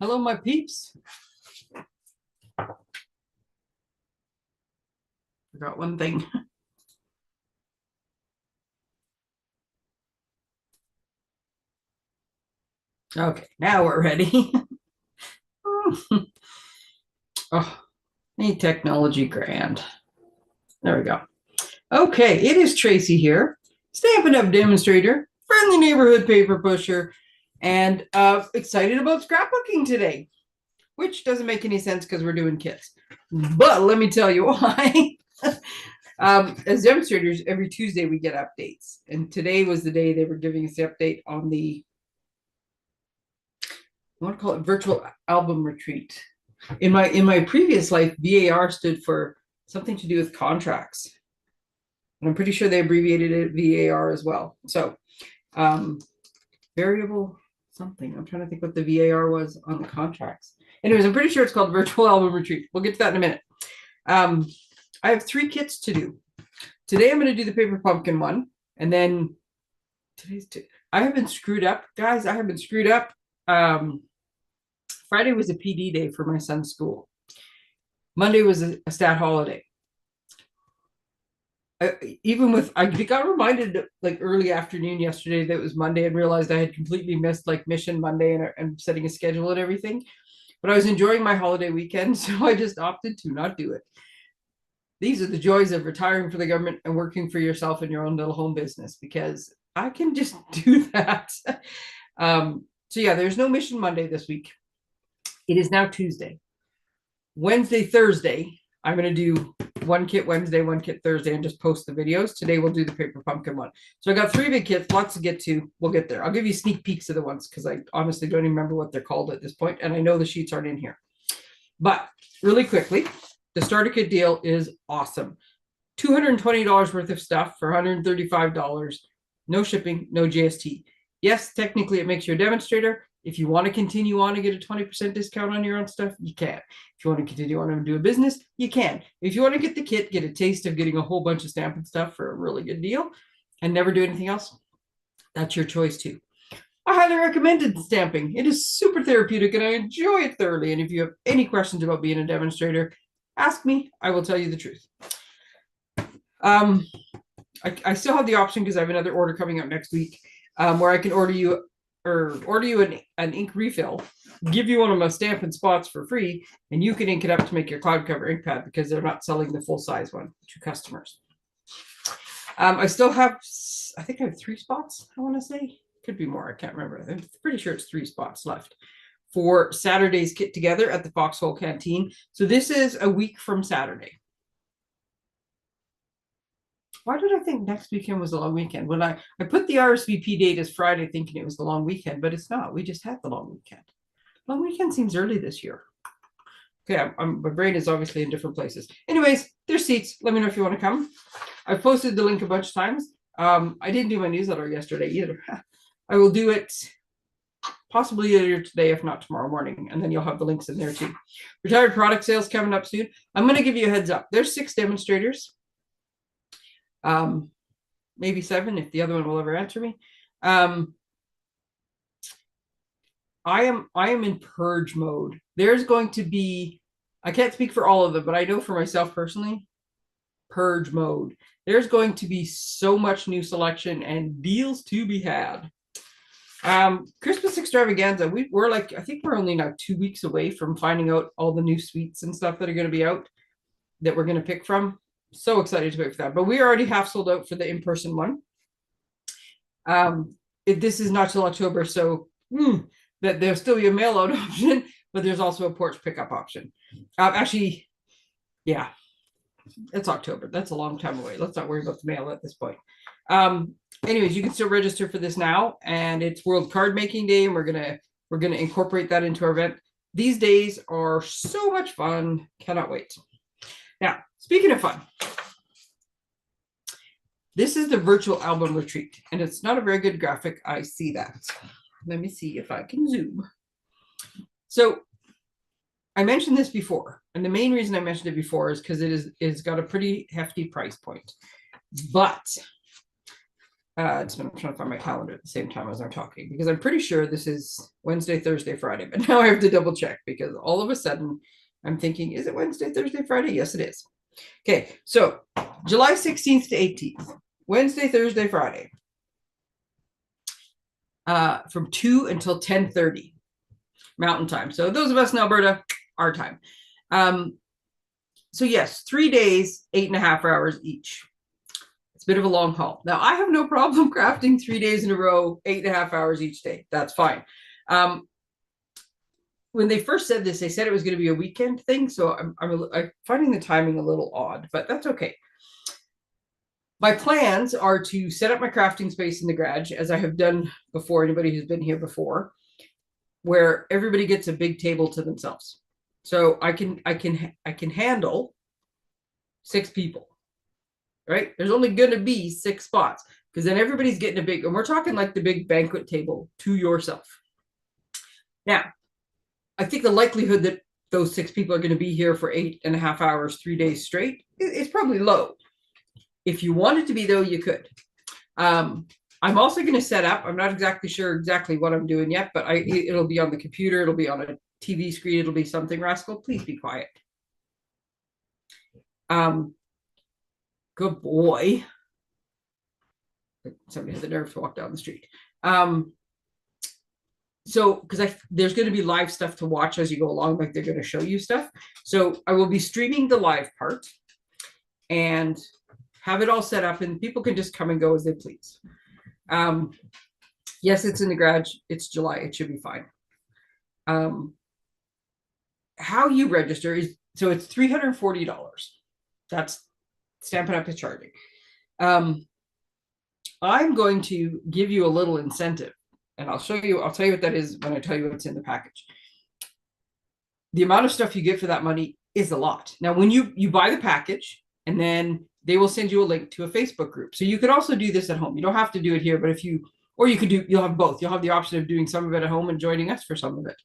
Hello, my peeps. Forgot one thing. Okay, now we're ready. Oh, ain't technology grand. There we go. Okay, it is Tracey here, Stampin' Up! Demonstrator, friendly neighborhood paper pusher, and excited about scrapbooking today, which doesn't make any sense because we're doing kits. But let me tell you why. As demonstrators, every Tuesday we get updates, and today was the day they were giving us the update on the, I want to call it virtual album retreat. In my previous life, VAR stood for something to do with contracts, and I'm pretty sure they abbreviated it VAR as well. So variable something. I'm trying to think what the VAR was on the contracts. Anyways, I'm pretty sure it's called virtual album retreat. We'll get to that in a minute. I have 3 kits to do. Today I'm going to do the paper pumpkin one, and then I have been screwed up, guys. I have been screwed up. Friday was a PD day for my son's school. Monday was a stat holiday. I got reminded like early afternoon yesterday that it was Monday and realized I had completely missed like Mission Monday and setting a schedule and everything. But I was enjoying my holiday weekend, so I just opted to not do it. These are the joys of retiring from the government and working for yourself in your own little home business, because I can just do that. So yeah, there's no Mission Monday this week. It is now Tuesday. Wednesday, Thursday, I'm going to do one kit Wednesday, one kit Thursday, and just post the videos. Today we'll do the paper pumpkin one. So I got 3 big kits, lots to get to. We'll get there. I'll give you sneak peeks of the ones because I honestly don't even remember what they're called at this point, and I know the sheets aren't in here. But really quickly, the starter kit deal is awesome. $220 worth of stuff for $135. No shipping, no GST. Yes, technically it makes you a demonstrator. If you want to continue on and get a 20% discount on your own stuff, you can. If you want to continue on and do a business, you can. If you want to get the kit, get a taste of getting a whole bunch of Stampin' stuff for a really good deal and never do anything else, that's your choice too. I highly recommend it, stamping. It is super therapeutic and I enjoy it thoroughly. And if you have any questions about being a demonstrator, ask me. I will tell you the truth. I still have the option, because I have another order coming up next week, where I can order you an ink refill, give you one of my Stampin' spots for free, and you can ink it up to make your cloud cover ink pad, because they're not selling the full size one to customers. I still have, I think I have 3 spots, I want to say. Could be more, I can't remember. I'm pretty sure it's 3 spots left for Saturday's Kit Together at the Foxhole Canteen. So this is a week from Saturday. Why did I think next weekend was a long weekend? When I put the RSVP date as Friday thinking it was the long weekend, but it's not. We just had the long weekend. Long weekend seems early this year. Okay, my brain is obviously in different places. Anyways, there's seats. Let me know if you want to come. I've posted the link a bunch of times. I didn't do my newsletter yesterday either. I will do it possibly later today, if not tomorrow morning, and then you'll have the links in there too. Retired product sales coming up soon. I'm going to give you a heads up. There's 6 demonstrators. Maybe 7 if the other one will ever answer me. I am in purge mode. There's going to be, I can't speak for all of them, but I know for myself personally, purge mode. There's going to be so much new selection and deals to be had. Christmas extravaganza. We're like, I think we're only now 2 weeks away from finding out all the new sweets and stuff that are going to be out that we're going to pick from. So excited to wait for that. But we are already half sold out for the in-person one. This is not till October, so that there'll still be a mail out option, but there's also a porch pickup option. Actually, yeah, it's October. That's a long time away. Let's not worry about the mail at this point. Anyways, you can still register for this now, and it's World Card Making Day, and we're gonna incorporate that into our event. These days are so much fun. Cannot wait. Now, speaking of fun, this is the virtual album retreat, and it's not a very good graphic. I see that. Let me see if I can zoom. So I mentioned this before, and the main reason I mentioned it before is because it's got a pretty hefty price point. But I'm trying to find my calendar at the same time as I'm talking, because I'm pretty sure this is Wednesday, Thursday, Friday, but now I have to double check because all of a sudden I'm thinking, is it Wednesday, Thursday, Friday? Yes, it is. Okay, so July 16th to 18th, Wednesday, Thursday, Friday, from 2 until 10:30 Mountain Time. So those of us in Alberta, our time. So yes, 3 days, 8.5 hours each. It's a bit of a long haul. Now, I have no problem crafting 3 days in a row, 8.5 hours each day. That's fine. When they first said this, they said it was going to be a weekend thing. So I'm finding the timing a little odd, but that's okay. My plans are to set up my crafting space in the garage, as I have done before, anybody who's been here before, where everybody gets a big table to themselves. So I can handle 6 people, right? There's only going to be 6 spots, because then everybody's getting a big, and we're talking like the big banquet table to yourself. Now, I think the likelihood that those 6 people are going to be here for 8.5 hours, 3 days straight is probably low. If you wanted to be, though, you could. I'm also going to set up, I'm not exactly sure exactly what I'm doing yet, but it'll be on the computer, it'll be on a TV screen, it'll be something. Rascal, please be quiet. Good boy. Somebody had the nerve to walk down the street. So because there's going to be live stuff to watch as you go along, like they're going to show you stuff. So I will be streaming the live part and have it all set up, and people can just come and go as they please. Yes, it's in the garage. It's July. It should be fine. How you register is, so it's $340. That's Stampin' Up is charging. I'm going to give you a little incentive, and I'll tell you what that is when I tell you what's in the package. The amount of stuff you get for that money is a lot. Now, when you buy the package, and then they will send you a link to a Facebook group. So you could also do this at home. You don't have to do it here, but if you, or you could do, you'll have both. You'll have the option of doing some of it at home and joining us for some of it.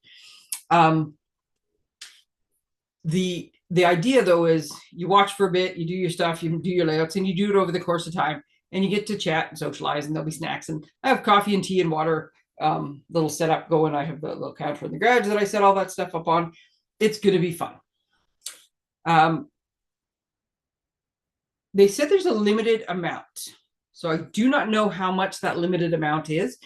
The idea, though, is you watch for a bit, you do your stuff, you do your layouts, and you do it over the course of time, and you get to chat and socialize, and there'll be snacks, and I have coffee and tea and water, little setup going. I have the little counter in the garage that I set all that stuff up on. It's going to be fun. They said there's a limited amount, so I do not know how much that limited amount is.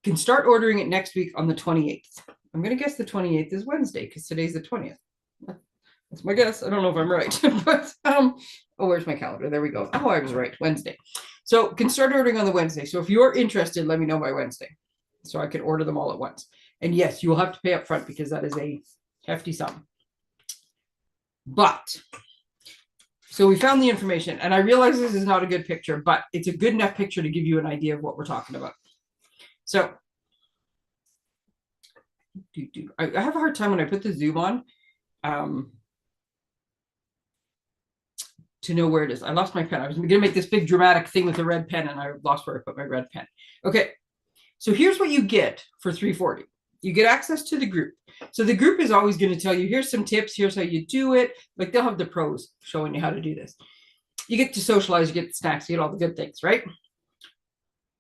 You can start ordering it next week on the 28th. I'm going to guess the 28th is Wednesday, because today's the 20th. That's my guess. I don't know if I'm right, but oh, where's my calendar? There we go. Oh, I was right. Wednesday. So can start ordering on the Wednesday. So if you're interested, let me know by Wednesday, so I can order them all at once. And yes, you will have to pay up front, because that is a hefty sum. But so we found the information, and I realize this is not a good picture, but it's a good enough picture to give you an idea of what we're talking about. So I have a hard time when I put the zoom on to know where it is. I lost my pen. I was going to make this big dramatic thing with a red pen, and I lost where I put my red pen. Okay, so here's what you get for $340. You get access to the group. So the group is always going to tell you, here's some tips, here's how you do it. Like, they'll have the pros showing you how to do this. You get to socialize, you get the snacks, you get all the good things, right?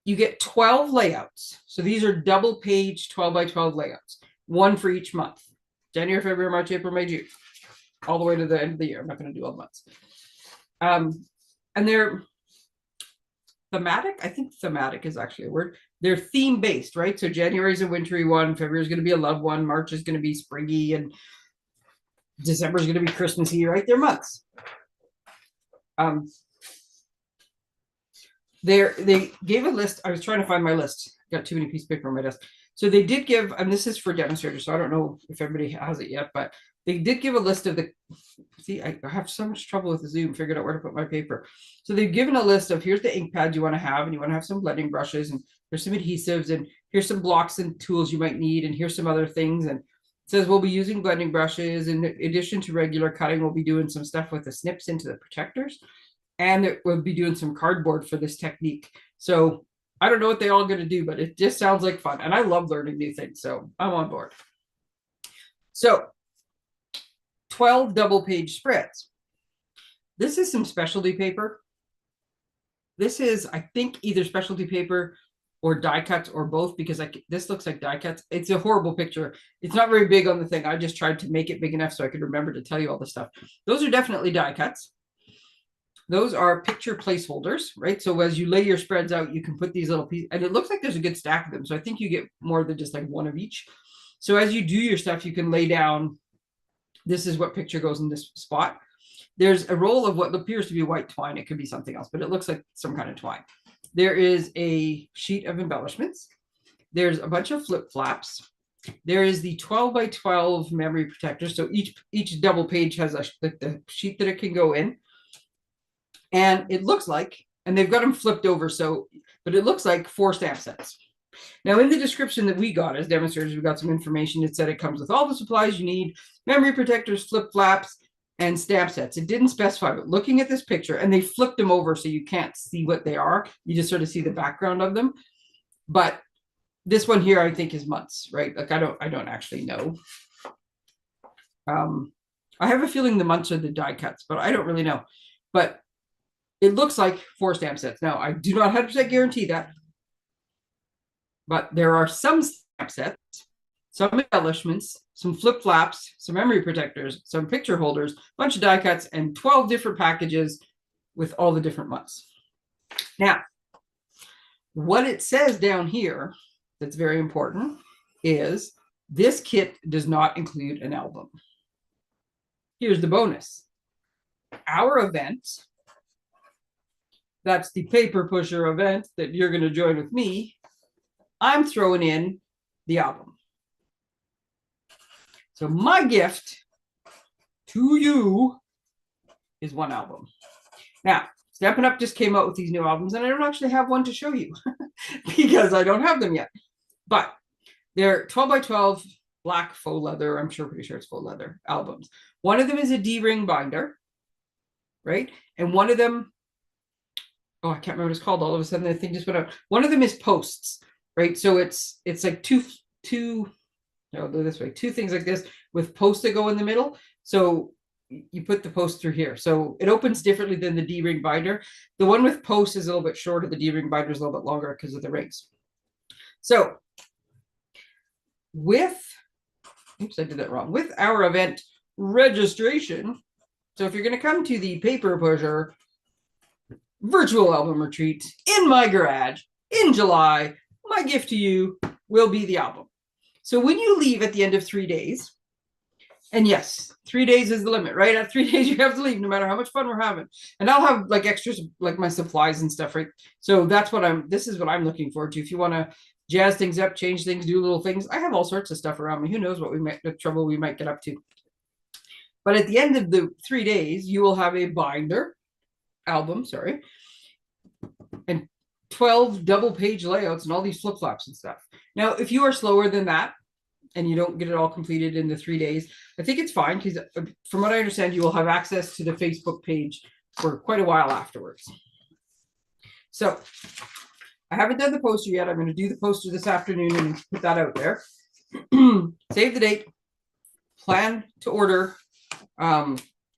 You get 12 layouts. So these are double page 12 by 12 layouts, one for each month. January, February, March, April, May, June, all the way to the end of the year. I'm not going to do all months. And they're thematic. I think thematic is actually a word. They're theme based, right? So January is a wintry one, February is going to be a love one, March is going to be springy, and December is going to be Christmassy, right? They're months. They gave a list. I was trying to find my list. Got too many pieces of paper on my desk. So they did give, and this is for Demonstrator, so I don't know if everybody has it yet, but they did give a list of the, see, I have so much trouble with the Zoom, figured out where to put my paper. So they've given a list of, here's the ink pad you want to have, and you want to have some blending brushes, and there's some adhesives, and here's some blocks and tools you might need, and here's some other things. And it says we'll be using blending brushes. In addition to regular cutting, we'll be doing some stuff with the snips into the protectors, and we'll be doing some cardboard for this technique. So I don't know what they're all going to do, but it just sounds like fun. And I love learning new things, so I'm on board. So 12 double page spreads. This is some specialty paper. this is, I think, either specialty paper or die cuts or both, because this looks like die cuts. It's a horrible picture. It's not very big on the thing. I just tried to make it big enough so I could remember to tell you all the stuff. Those are definitely die cuts. Those are picture placeholders, right? So as you lay your spreads out, you can put these little pieces, and it looks like there's a good stack of them. So I think you get more than just like one of each. So as you do your stuff, you can lay down, this is what picture goes in this spot. There's a roll of what appears to be white twine. It could be something else, but it looks like some kind of twine. There is a sheet of embellishments. There's a bunch of flip flaps. There is the 12 by 12 memory protector. So each double page has the sheet that it can go in. And it looks like, and they've got them flipped over, so, but it looks like 4 stamp sets. Now, in the description that we got as demonstrators, we got some information. It said it comes with all the supplies you need, memory protectors, flip flaps, and stamp sets. It didn't specify, but looking at this picture, and they flipped them over so you can't see what they are. You just sort of see the background of them. But this one here, I think, is months, right? Like I don't actually know. I have a feeling the months are the die cuts, but I don't really know. But it looks like 4 stamp sets. Now, I do not 100% guarantee that, but there are some stamp sets, some embellishments, some flip flaps, some memory protectors, some picture holders, a bunch of die cuts, and 12 different packages with all the different months. Now, what it says down here that's very important is this kit does not include an album. Here's the bonus. Our event, that's the paper pusher event that you're going to join with me, I'm throwing in the album. So my gift to you is 1 album. Now, Stampin' Up! Just came out with these new albums, and I don't actually have one to show you because I don't have them yet. But they're 12 by 12 black faux leather. I'm pretty sure it's faux leather albums. One of them is a D-ring binder, right? And one of them, oh, I can't remember what it's called. All of a sudden, the thing just went out. One of them is posts, right? So it's like two things like this with posts that go in the middle. So you put the post through here. So it opens differently than the D-ring binder. The one with posts is a little bit shorter. The D-ring binder is a little bit longer because of the rings. So with, oops, I did that wrong. With our event registration, so if you're going to come to the Paper Pusher virtual album retreat in my garage in July, my gift to you will be the album. So when you leave at the end of 3 days, and yes, 3 days is the limit, right? At 3 days, you have to leave no matter how much fun we're having. And I'll have like extras, like my supplies and stuff, right? So that's what this is what I'm looking forward to. If you want to jazz things up, change things, do little things, I have all sorts of stuff around me. Who knows what the trouble we might get up to. But at the end of the 3 days, you will have a binder, album, sorry, and 12 double page layouts and all these flip flops and stuff. Now, if you are slower than that and you don't get it all completed in the 3 days, I think it's fine because from what I understand, you will have access to the Facebook page for quite a while afterwards. So I haven't done the poster yet. I'm going to do the poster this afternoon and put that out there. Save the date, plan to order.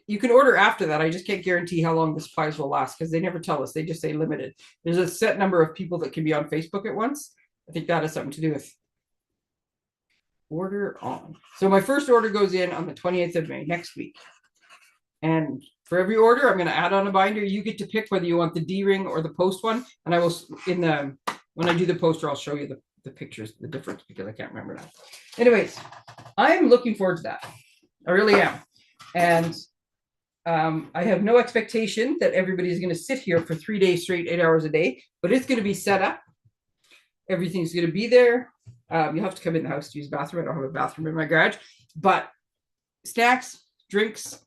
You can order after that. I just can't guarantee how long the supplies will last because they never tell us. They just say limited. There's a set number of people that can be on Facebook at once. I think that has something to do with order on. So my first order goes in on the 28th of May, next week. And for every order, I'm going to add on a binder. You get to pick whether you want the D-ring or the post one. And I will, when I do the poster, I'll show you the pictures, the difference, because I can't remember now. Anyways, I'm looking forward to that. I really am. And I have no expectation that everybody's going to sit here for 3 days straight, 8 hours a day, but it's going to be set up. Everything's going to be there. You'll have to come in the house to use the bathroom. I don't have a bathroom in my garage, but snacks, drinks,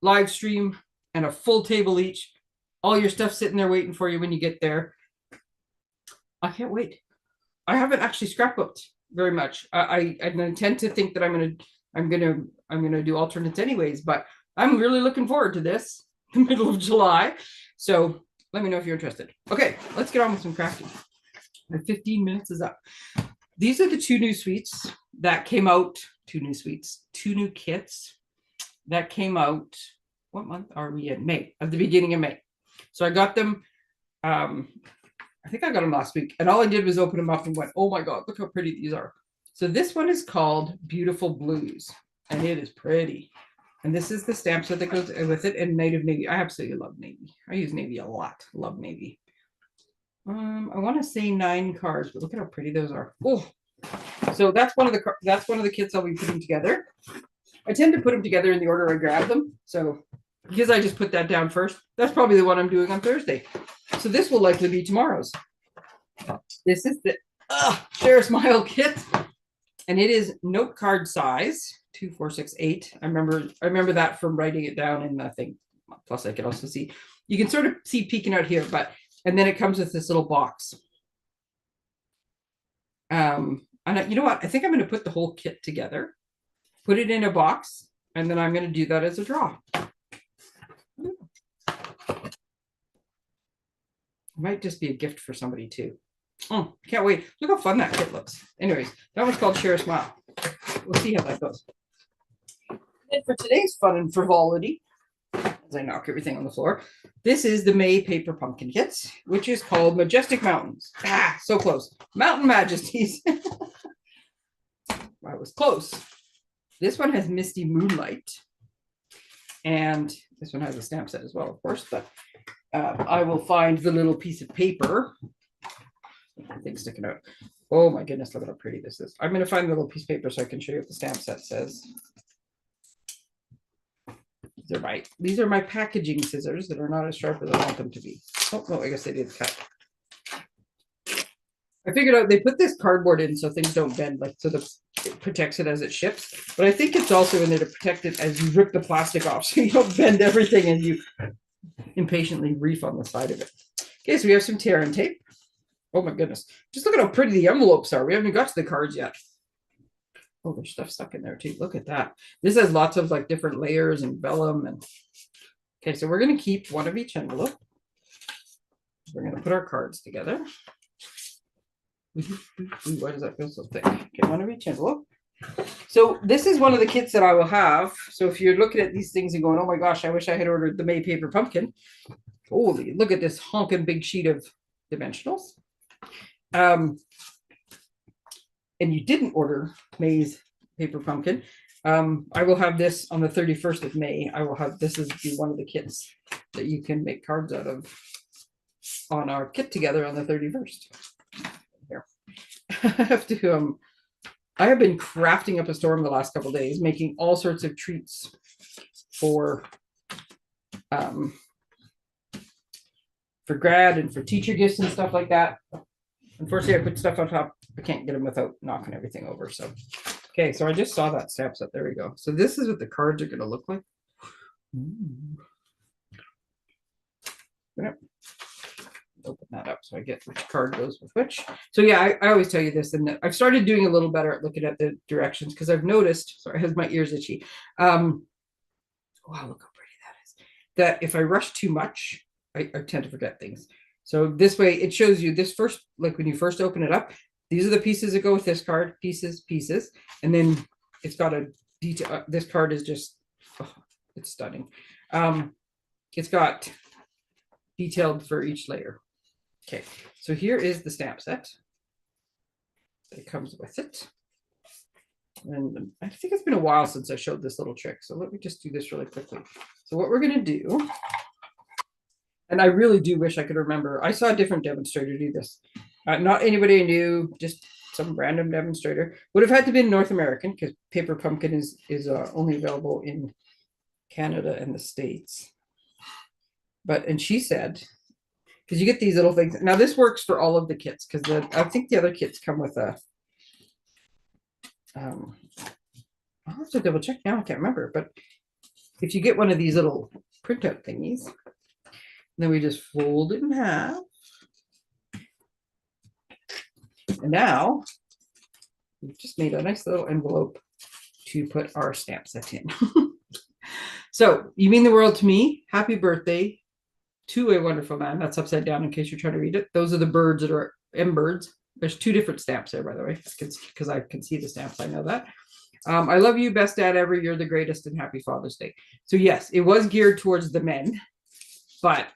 live stream, and a full table each. All your stuff sitting there waiting for you when you get there. I can't wait. I haven't actually scrapbooked very much. I tend to think that I'm gonna do alternates anyways, but I'm really looking forward to this, the middle of July. So let me know if you're interested. Okay, let's get on with some crafting. My 15 minutes is up. These are the 2 new suites that came out, 2 new kits that came out. What month are we in? May, at the beginning of May. So I got them I think I got them last week, and all I did was open them up and went, oh my God, look how pretty these are. So this one is called Beautiful Blues, and it is pretty. And this is the stamp set that goes with it, and Native Navy. I absolutely love Navy. I use Navy a lot. Love Navy. I want to say 9 cards, but look at how pretty those are. Oh, so that's one of the kits I'll be putting together. I tend to put them together in the order I grab them. So because I just put that down first, that's probably the one I'm doing on Thursday. So this will likely be tomorrow's. This is the Share a Smile kit, and it is note card size 2, 4, 6, 8. I remember that from writing it down in the thing. Plus, I can also see, you can sort of see peeking out here, and then it comes with this little box. And you know what? I think I'm going to put the whole kit together, put it in a box, and then I'm going to do that as a draw. It might just be a gift for somebody too. Oh, can't wait. Look how fun that kit looks. Anyways, that one's called Share a Smile. We'll see how that goes. And for today's fun and frivolity, as I knock everything on the floor, this is the May Paper Pumpkin Kits, which is called Majestic Mountains. So close. Mountain Majesties. I was close. This one has Misty Moonlight. And this one has a stamp set as well, of course, but I will find the little piece of paper. Thing sticking out. Oh my goodness, look at how pretty this is. I'm going to find the little piece of paper so I can show you what the stamp set says. These are my packaging scissors that are not as sharp as I want them to be. Oh no, I guess they did cut. I figured out they put this cardboard in so things don't bend, like so it protects it as it ships. But I think it's also in there to protect it as you rip the plastic off so you don't bend everything and you impatiently reef on the side of it. Okay, so we have some tear and tape. Oh my goodness. Just look at how pretty the envelopes are. We haven't got to the cards yet. Oh, there's stuff stuck in there too. Look at that. This has lots of like different layers and vellum. And okay, so we're going to keep one of each envelope. We're going to put our cards together. Why does that feel so thick? Okay, one of each envelope. So this is one of the kits that I will have. So if you're looking at these things and going, oh my gosh, I wish I had ordered the May Paper Pumpkin. Holy, look at this honking big sheet of dimensionals. And you didn't order May's Paper Pumpkin. I will have this on the 31st of May. I will have this as be one of the kits that you can make cards out of on our kit together on the 31st. Here. I have been crafting up a storm the last couple of days, making all sorts of treats for grad and for teacher gifts and stuff like that. Unfortunately, I put stuff on top. I can't get them without knocking everything over. So, okay, so I just saw that stamp set. There we go. So this is what the cards are going to look like. Yep. Open that up so I get which card goes with which. So yeah, I always tell you this, and I've started doing a little better at looking at the directions because I've noticed. Sorry, I have my ears itchy. Wow, look how pretty that is. That if I rush too much, I tend to forget things. So this way it shows you this first, like when you first open it up, these are the pieces that go with this card, pieces, and then it's got a detail. This card is just, oh, it's stunning. It's got detailed for each layer. Okay, so here is the stamp set. It comes with it. And I think it's been a while since I showed this little trick. So let me just do this really quickly. So what we're going to do, and I really do wish I could remember. I saw a different demonstrator do this. Not anybody I knew, just some random demonstrator. Would have had to be North American because Paper Pumpkin is only available in Canada and the States. And she said, because you get these little things. Now this works for all of the kits because I think the other kits come with a. I'll have to double check now. I can't remember, but if you get one of these little printout thingies. Then we just fold it in half. And now we've just made a nice little envelope to put our stamp set in. So you mean the world to me. Happy birthday to a wonderful man. That's upside down in case you're trying to read it. Those are the birds that are M-birds. There's 2 different stamps there, by the way, because I can see the stamps. I know that. I love you, best dad ever. You're the greatest, and happy Father's Day. So yes, it was geared towards the men, but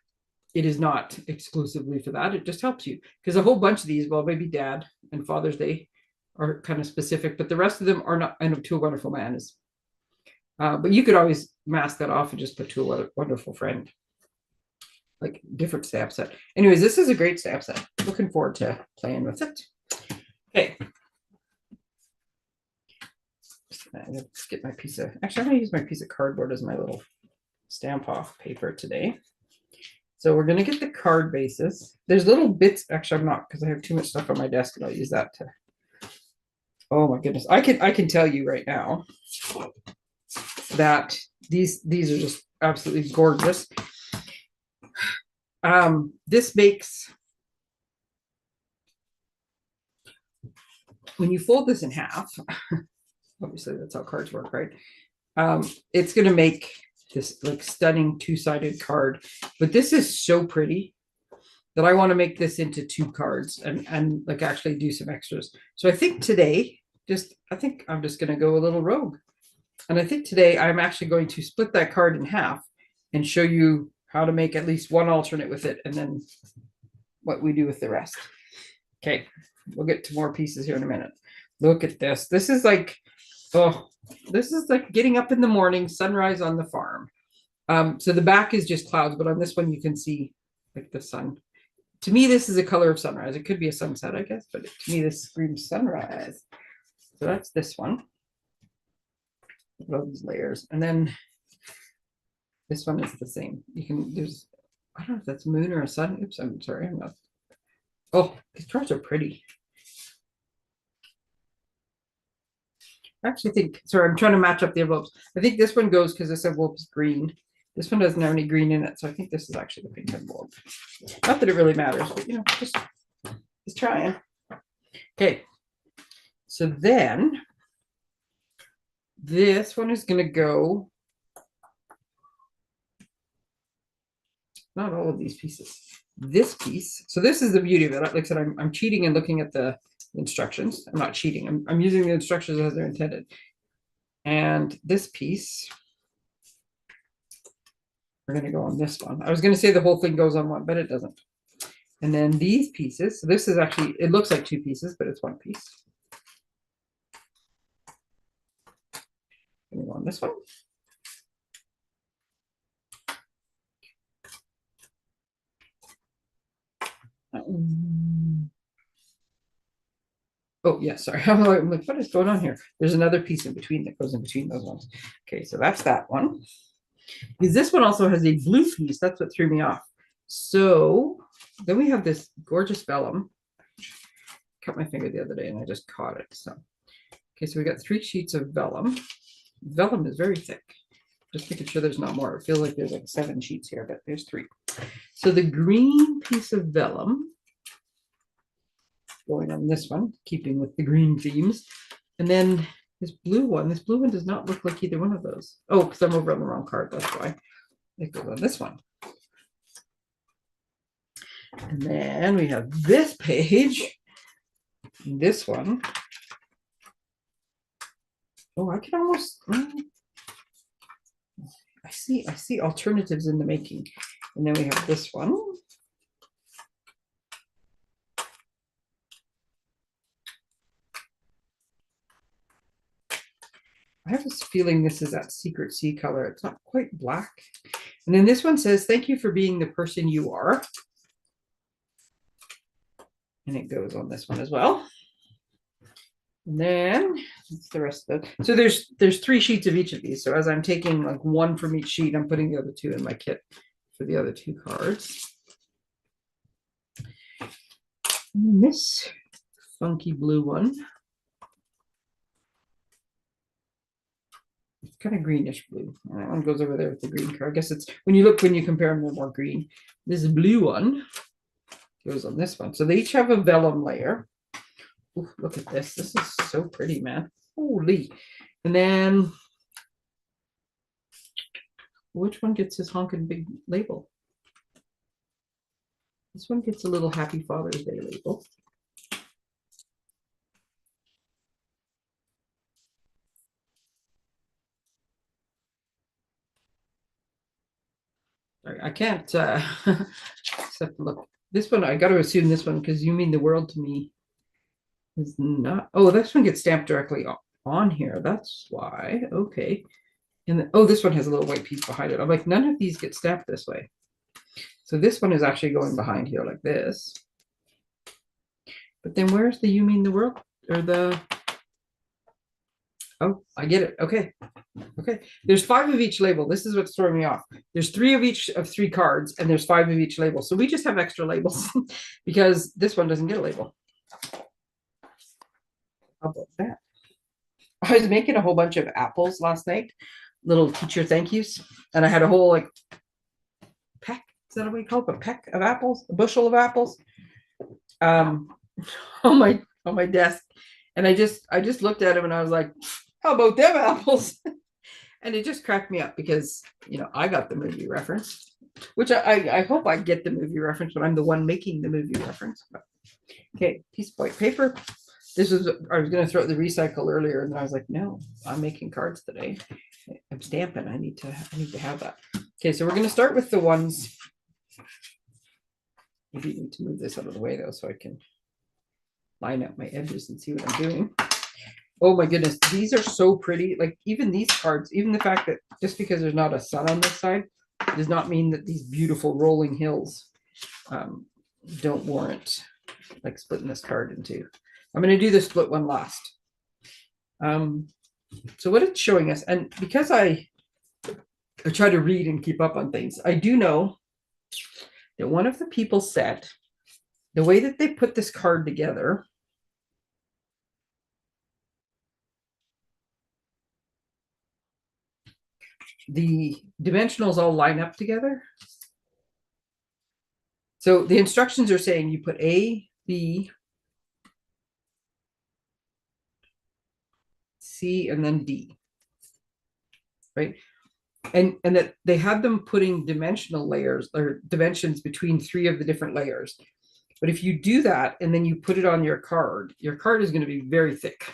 it is not exclusively for that. It just helps you because a whole bunch of these, well, maybe Dad and Father's Day are kind of specific, but the rest of them are not. I know To a Wonderful Man is, but you could always mask that off and just put To a Wonderful Friend, like different stamp set. Anyways, this is a great stamp set. Looking forward to playing with it. Okay. Let's get my piece of, actually, I'm going to use my piece of cardboard as my little stamp off paper today. So we're going to get the card bases. There's little bits, actually I'm not, because I have too much stuff on my desk and I'll use that to, oh my goodness. I can tell you right now that these are just absolutely gorgeous. This makes, when you fold this in half, obviously that's how cards work, right? It's going to make this like stunning two-sided card, but this is so pretty that I want to make this into 2 cards and like actually do some extras. So I think today, I think I'm just going to go a little rogue. And I think today I'm actually going to split that card in half and show you how to make at least one alternate with it and then what we do with the rest. Okay, we'll get to more pieces here in a minute. Look at this. This is like, oh, this is like getting up in the morning, sunrise on the farm. So the back is just clouds, but on this one you can see like the sun. To me, this is a color of sunrise. It could be a sunset, I guess, but to me, this screams sunrise. So that's this one. Those layers. And then this one is the same. You can, there's, I don't know if that's moon or a sun. Oops, I'm sorry. I'm not. Oh, these cards are pretty. I actually think, sorry, I'm trying to match up the envelopes. I think this one goes because this envelope is green. This one doesn't have any green in it, so I think this is actually the pink envelope. Not that it really matters, but you know, just trying. Okay, so then this one is going to go, not all of these pieces, this piece. So this is the beauty of it. Like I said, I'm cheating and looking at the instructions. I'm not cheating. I'm using the instructions as they're intended. And this piece, we're going to go on this one. I was going to say the whole thing goes on one, but it doesn't. And then these pieces, so this is actually, it looks like 2 pieces, but it's 1 piece. Going to go on this one. Oh, yeah, sorry. I'm like, what is going on here? There's another piece in between that goes in between those ones. Okay, so that's that one. Because this one also has a blue piece. That's what threw me off. So then we have this gorgeous vellum. Cut my finger the other day and I just caught it. So, okay, so we got 3 sheets of vellum. Vellum is very thick. Just making sure there's not more. It feels like there's like 7 sheets here, but there's 3. So the green piece of vellum going on this one, keeping with the green themes. And then this blue one does not look like either one of those. Oh, because I'm over on the wrong card, that's why. It goes on this one. And then we have this page, this one. Oh, I can almost, I see alternatives in the making. And then we have this one. I have this feeling this is that secret sea color. It's not quite black. And then this one says, thank you for being the person you are. And it goes on this one as well. And then that's the rest of it. So there's 3 sheets of each of these. So as I'm taking like 1 from each sheet, I'm putting the other 2 in my kit for the other 2 cards. And this funky blue one. It's kind of greenish blue. And that one goes over there with the green card. I guess it's when you compare them, they're more green. This blue one goes on this one. So they each have a vellum layer. Ooh, look at this. This is so pretty, man. Holy. And then which one gets his honking big label? This one gets a little Happy Father's Day label. I can't except look. This one, I got to assume this one because you mean the world to me is not. Oh, this one gets stamped directly on here. That's why. Okay. And oh, this one has a little white piece behind it. I'm like, none of these get stamped this way. So this one is actually going behind here like this. But then where's the you mean the world or the. Oh, I get it. Okay. Okay. There's 5 of each label. This is what's throwing me off. There's 3 of each of 3 cards, and there's 5 of each label. So we just have extra labels because this one doesn't get a label. How about that? I was making a whole bunch of apples last night, little teacher thank yous, and I had a whole like peck. Is that what we call it? A peck of apples, a bushel of apples, on my desk, and I just looked at them and I was like, "How about them apples?" And it just cracked me up because I got the movie reference, which I hope I get the movie reference when I'm the one making the movie reference. But, okay, piece of white paper. I was going to throw it in the recycle earlier, and then I was like, no, I'm making cards today. I'm stamping. I need to have that. Okay, so we're going to start with the ones. Maybe I need to move this out of the way though, so I can line up my edges and see what I'm doing. Oh my goodness, these are so pretty. Like even these cards, even the fact that just because there's not a sun on this side does not mean that these beautiful rolling hills don't warrant like splitting this card into. I'm going to do the split one last. So what it's showing us, and because I try to read and keep up on things, I do know that one of the people said the way that they put this card together, the dimensionals all line up together. So the instructions are saying you put A, B, C, and then D, right? And that they had them putting dimensional layers or dimensions between 3 of the different layers. But if you do that and then you put it on your card is going to be very thick.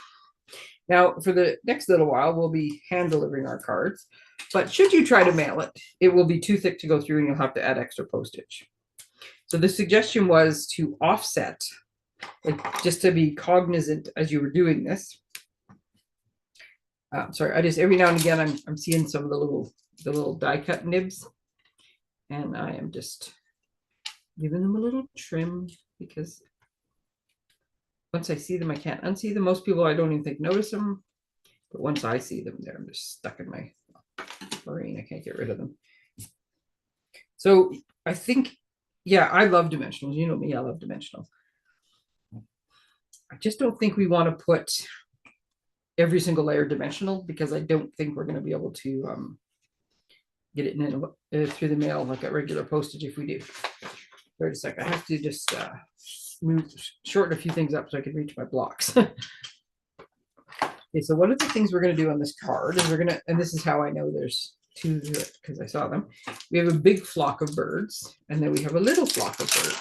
Now, for the next little while, we'll be hand delivering our cards. But should you try to mail it, it will be too thick to go through and you'll have to add extra postage. So the suggestion was to offset, like just to be cognizant as you were doing this. Sorry, I just every now and again I'm seeing some of the little die cut nibs, and I am just giving them a little trim because once I see them, I can't unsee them. Most people I don't even think notice them, but once I see them, I'm just stuck in my brain. I can't get rid of them. So I think, yeah, I love dimensionals. You know me, I love dimensionals. I just don't think we want to put every single layer dimensional because I don't think we're going to be able to get it in through the mail like a regular postage if we do. Wait a second, I have to just shorten a few things up so I can reach my blocks. Okay, so one of the things we're going to do on this card is and this is how I know there's 2 because I saw them. We have a big flock of birds, and then we have a little flock of birds.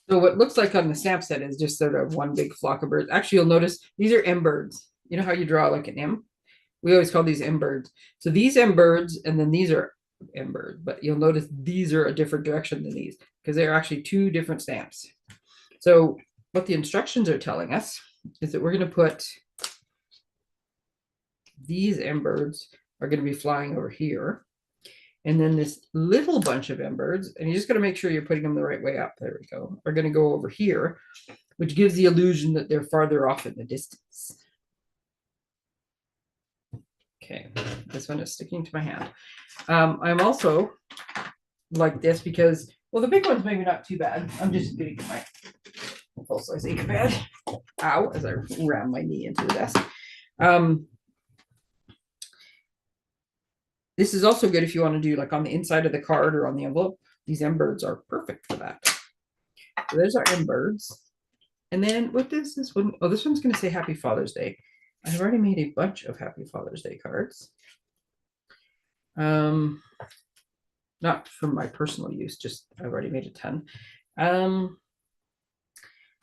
So what looks like on the stamp set is just sort of one big flock of birds. Actually, you'll notice these are M birds. You know how you draw like an M? We always call these M birds. So these M birds, and then these are M birds, but you'll notice these are a different direction than these because they're actually 2 different stamps. So what the instructions are telling us is that we're going to put these M birds are going to be flying over here. And then this little bunch of M birds, and you just got to make sure you're putting them the right way up. There we go. Are going to go over here, which gives the illusion that they're farther off in the distance. Okay, this one is sticking to my hand. I'm also like this because, well, the big one's maybe not too bad. I'm just going to get my full-size ink pad. Ow, as I ram my knee into the desk. This is also good if you want to do like on the inside of the card or on the envelope. These M birds are perfect for that. So there's our M birds. And then what is this one? Oh, this one's going to say Happy Father's Day. I've already made a bunch of Happy Father's Day cards. Not for my personal use, just I've already made a ton.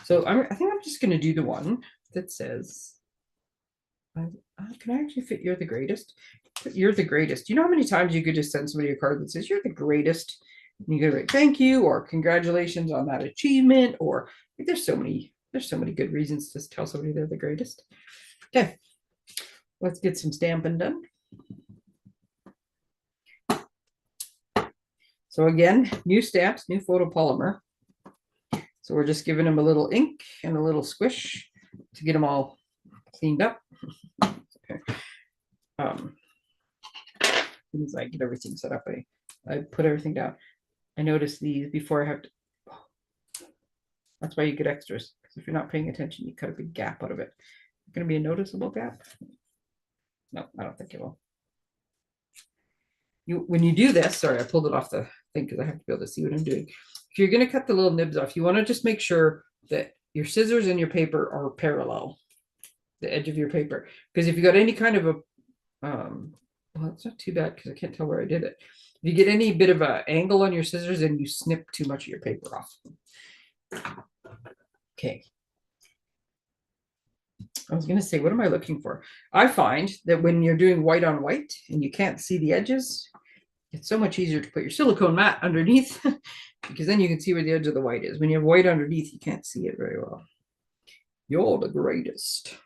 So I think I'm just going to do the one that says Can I actually fit "You're the greatest"? Put "You're the greatest." Do you know how many times you could just send somebody a card that says "You're the greatest"? And you could write "Thank you" or "Congratulations on that achievement," or like, there's so many good reasons to tell somebody they're the greatest. Okay, let's get some stamping done. So again, new stamps, new photopolymer. So we're just giving them a little ink and a little squish to get them all cleaned up. Okay. As soon as I get everything set up, I put everything down. I notice these before I have to. That's why you get extras, because if you're not paying attention, you cut a big gap out of it. Going to be a noticeable gap? No, I don't think it will. When you do this, sorry, I pulled it off the thing because I have to be able to see what I'm doing. If you're going to cut the little nibs off, you want to just make sure that your scissors and your paper are parallel, the edge of your paper. Because if you got any kind of a, well, it's not too bad because I can't tell where I did it. If you get any bit of an angle on your scissors, then you snip too much of your paper off. Okay. I was going to say, what am I looking for? I find that when you're doing white on white and you can't see the edges, it's so much easier to put your silicone mat underneath because then you can see where the edge of the white is. When you have white underneath, you can't see it very well. You're the greatest.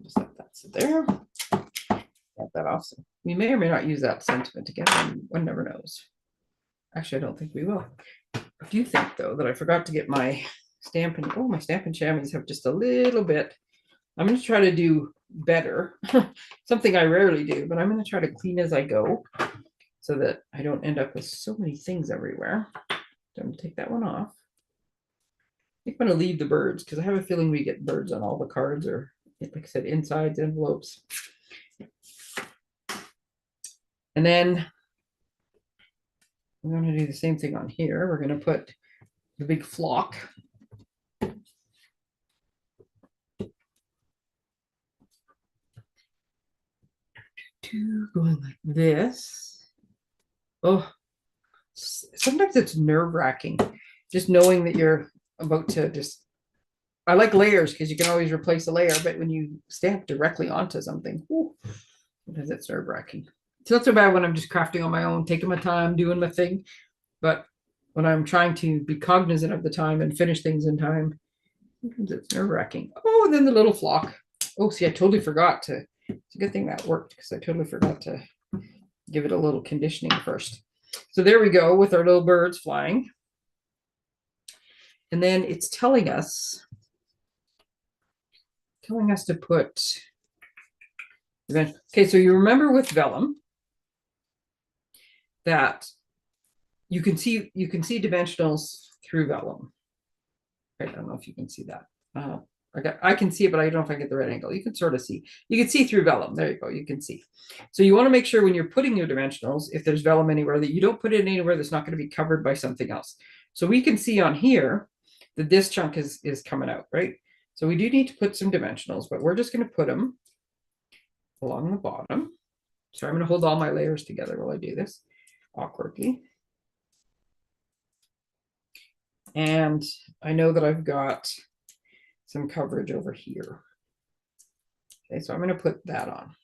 Just let that sit there. Get that off. So we may or may not use that sentiment again. One never knows. Actually, I don't think we will. I do think, though, that I forgot to get my Stampin'. Oh, my Stampin' chamois have just a little bit. I'm going to try to do better. Something I rarely do, but I'm going to try to clean as I go so that I don't end up with so many things everywhere. So I'm going to take that one off. I think I'm going to leave the birds because I have a feeling we get birds on all the cards, or like I said, insides, envelopes. And then we're going to do the same thing on here. We're going to put the big flock. Going like this. Oh, sometimes it's nerve-wracking just knowing that you're about to just. I like layers because you can always replace a layer, but when you stamp directly onto something, sometimes it's nerve-wracking. It's not so bad when I'm just crafting on my own, taking my time, doing my thing, but when I'm trying to be cognizant of the time and finish things in time, sometimes it's nerve-wracking. Oh, and then the little flock. Oh, see, I totally forgot to. It's a good thing that worked because I totally forgot to give it a little conditioning first. So there we go with our little birds flying. And then it's telling us to put. Okay, so you remember with vellum that you can see dimensionals through vellum. I don't know if you can see that. I can see it, but I don't know if I get the right angle. You can sort of see. You can see through vellum. There you go. You can see. So you want to make sure when you're putting your dimensionals, if there's vellum anywhere, that you don't put it anywhere that's not going to be covered by something else. So we can see on here that this chunk is coming out, right? So we do need to put some dimensionals, but we're just going to put them along the bottom. So I'm going to hold all my layers together while I do this awkwardly. And I know that I've got some coverage over here. Okay, so I'm going to put that on.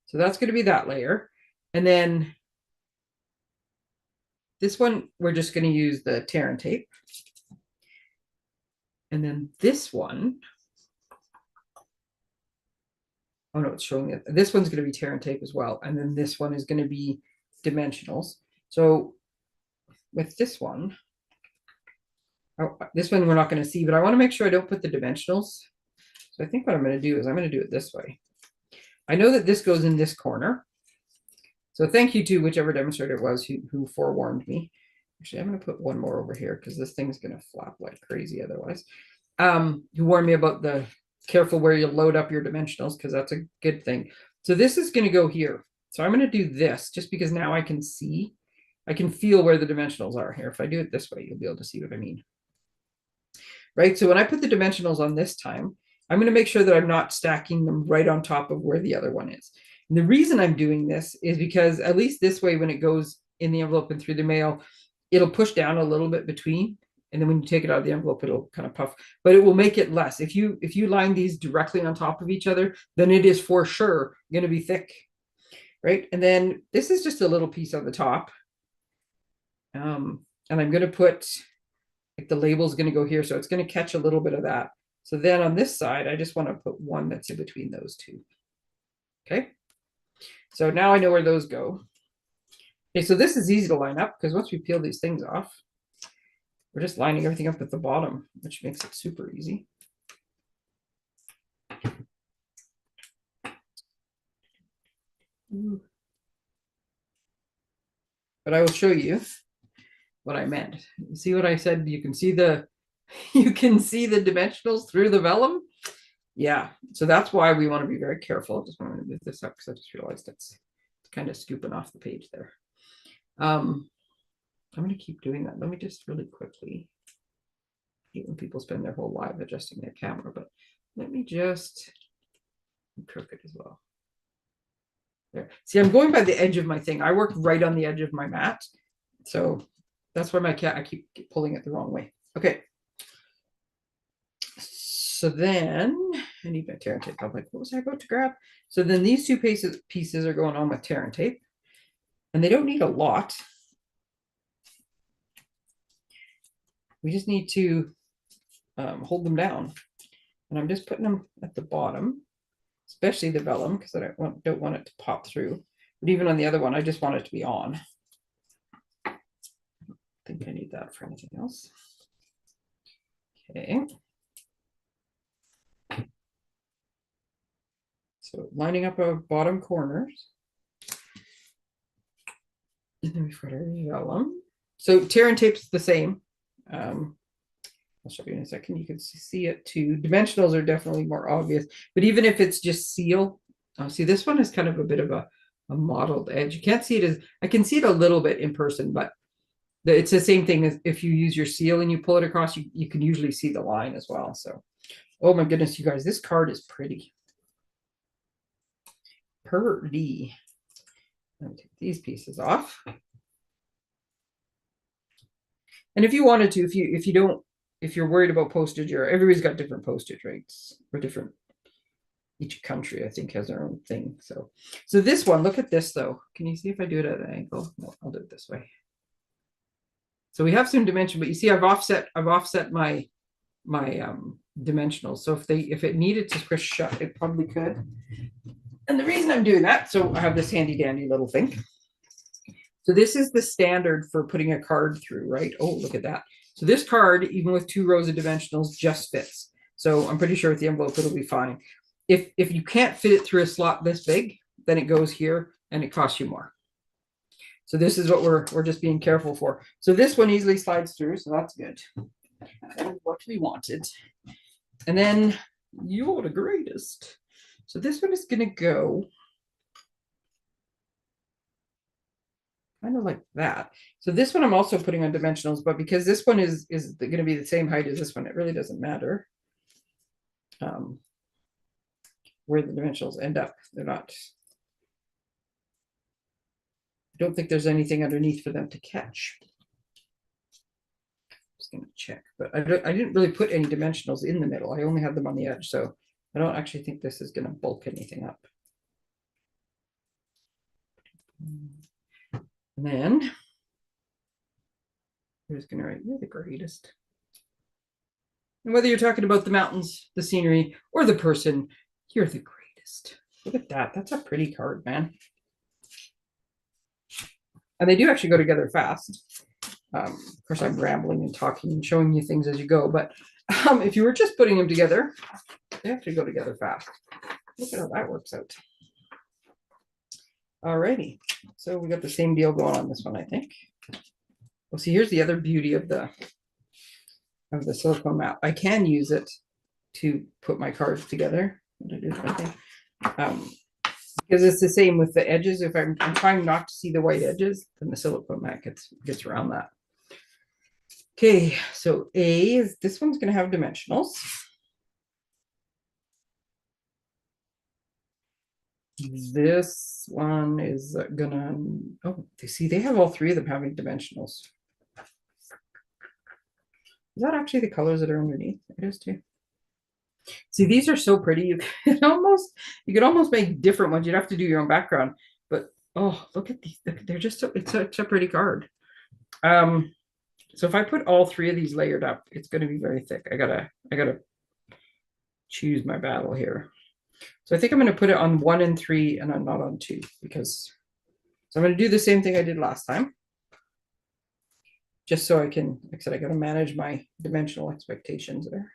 So that's going to be that layer. And then this one, we're just going to use the tear and tape. And then this one, oh no, it's showing it. This one's going to be tear and tape as well. And then this one is going to be dimensionals. So with this one, this one we're not going to see, but I want to make sure I don't put the dimensionals. So I think what I'm going to do is I'm going to do it this way. I know that this goes in this corner. So thank you to whichever demonstrator it was who forewarned me. Actually, I'm going to put one more over here because this thing's going to flap like crazy otherwise. Who warned me about the careful where you load up your dimensionals because that's a good thing. So this is going to go here. So I'm going to do this just because now I can see, I can feel where the dimensionals are here. If I do it this way, you'll be able to see what I mean. Right? So when I put the dimensionals on this time, I'm going to make sure that I'm not stacking them right on top of where the other one is. And the reason I'm doing this is because at least this way, when it goes in the envelope and through the mail, it'll push down a little bit between And then when you take it out of the envelope, it'll kind of puff, but it will make it less. If you line these directly on top of each other, then it is for sure going to be thick, right? And then this is just a little piece on the top. And I'm going to put, like, the label is going to go here, so it's going to catch a little bit of that. So then on this side, I just want to put one that's in between those two. Okay. So now I know where those go. Okay, so this is easy to line up because once we peel these things off, we're just lining everything up at the bottom, which makes it super easy. But I will show you what I meant. You see what I said? You can see the dimensionals through the vellum. Yeah, so that's why we want to be very careful. I just want to move this up because I just realized it's kind of scooping off the page there. I'm going to keep doing that. Let me just really quickly, I hate when people spend their whole life adjusting their camera, but let me just crook it as well. There. See, I'm going by the edge of my thing. I work right on the edge of my mat. So that's why I keep pulling it the wrong way. Okay. So then I need my tear and tape. I'm like, what was I about to grab? So then these two pieces are going on with tear and tape. And they don't need a lot. We just need to hold them down. And I'm just putting them at the bottom, especially the vellum, because I don't want it to pop through. But even on the other one, I just want it to be on. I don't think I need that for anything else. Okay. So lining up our bottom corners. And then we've got our vellum. So tear and tape's the same. I'll show you in a second. You can see it too. Dimensionals are definitely more obvious, but even if it's just seal, see, this one is kind of a bit of a mottled edge. You can't see it as, I can see it a little bit in person, but it's the same thing as if you use your seal and you pull it across, you can usually see the line as well. So, oh my goodness, you guys, this card is pretty. Pretty. Let me take these pieces off. And if you wanted to, if you're worried about postage, or everybody's got different postage rates or different, each country I think has their own thing. So this one, look at this though. Can you see if I do it at an angle? No, I'll do it this way. So we have some dimension, but you see I've offset my dimensionals. So if it needed to squish shut, it probably could. And the reason I'm doing that, so I have this handy dandy little thing. So this is the standard for putting a card through, right? Oh, look at that. So this card, even with 2 rows of dimensionals, just fits. So I'm pretty sure with the envelope, it'll be fine. If you can't fit it through a slot this big, then it goes here and it costs you more. So this is what we're just being careful for. So this one easily slides through, so that's good. That is what we wanted. And then you're the greatest. So this one is going to go kind of like that. So this one I'm also putting on dimensionals, but because this one is going to be the same height as this one, it really doesn't matter where the dimensionals end up. They're not. I don't think there's anything underneath for them to catch. Just going to check, but I didn't really put any dimensionals in the middle. I only had them on the edge, so I don't actually think this is going to bulk anything up. And then I'm just going to write, you're the greatest. And whether you're talking about the mountains, the scenery, or the person, you're the greatest. Look at that. That's a pretty card, man. And they do actually go together fast. Of course, I'm rambling and talking and showing you things as you go, but if you were just putting them together, they have to go together fast. Look at how that works out. Alrighty, so we got the same deal going on this one, I think. Well, see, here's the other beauty of the silicone mat. I can use it to put my cards together. Because it's the same with the edges. If I'm trying not to see the white edges, then the silicone mat gets around that. Okay, so this one's going to have dimensionals. This one is gonna, oh, see, they have all 3 of them having dimensionals. Is that actually the colors that are underneath? It is too. See, these are so pretty. You could almost make different ones. You'd have to do your own background. But oh, look at these. They're just so, it's such a pretty card. So if I put all three of these layered up, it's going to be very thick. I gotta choose my battle here. So I think I'm going to put it on 1 and 3, and I'm not on 2 because. So I'm going to do the same thing I did last time. Just so I can, like I said, I got to manage my dimensional expectations there.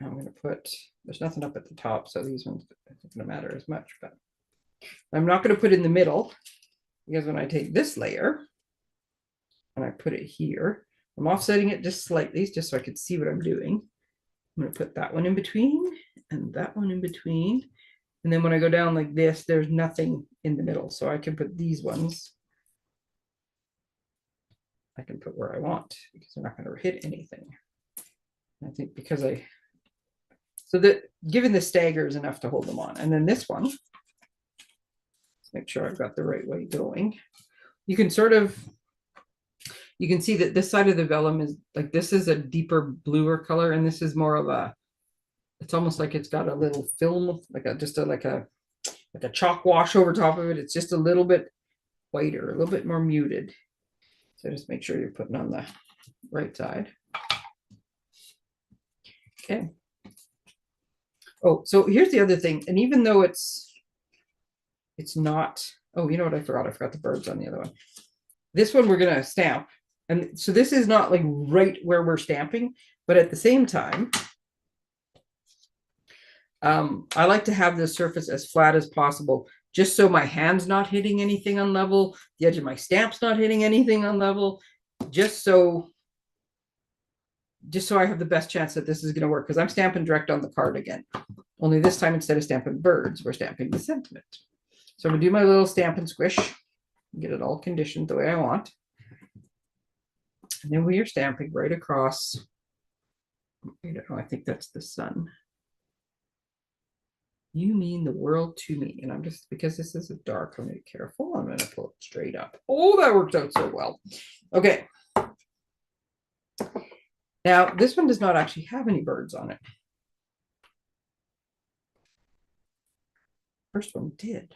I'm going to put, there's nothing up at the top, so these ones aren't going to matter as much, but I'm not going to put in the middle because when I take this layer and I put it here, I'm offsetting it just slightly, just so I can see what I'm doing. I'm going to put that one in between and that one in between. And then when I go down like this, there's nothing in the middle. So I can put these ones, I can put where I want because they're not going to hit anything. I think because so that given the stagger is enough to hold them on. And then this one, let's make sure I've got the right way going. You can sort of, you can see that this side of the vellum is like, this is a deeper bluer color. And this is more of a, it's almost like it's got a little film, like a chalk wash over top of it. It's just a little bit whiter, a little bit more muted. So just make sure you're putting on the right side. Okay. Oh, so here's the other thing. And even though it's not, oh, you know what I forgot? I forgot the birds on the other one. This one we're going to stamp. And so this is not like right where we're stamping, but at the same time, I like to have the surface as flat as possible, just so my hand's not hitting anything on level, the edge of my stamp's not hitting anything on level, just so I have the best chance that this is going to work, because I'm stamping direct on the card again. Only this time, instead of stamping birds, we're stamping the sentiment. So I'm going to do my little stamp and squish, get it all conditioned the way I want. And then we are stamping right across. I don't know, I think that's the sun. You mean the world to me. And I'm just, because this is a dark, I'm going to be careful. I'm going to pull it straight up. Oh, that worked out so well. Okay. Now, this one does not actually have any birds on it. First one did.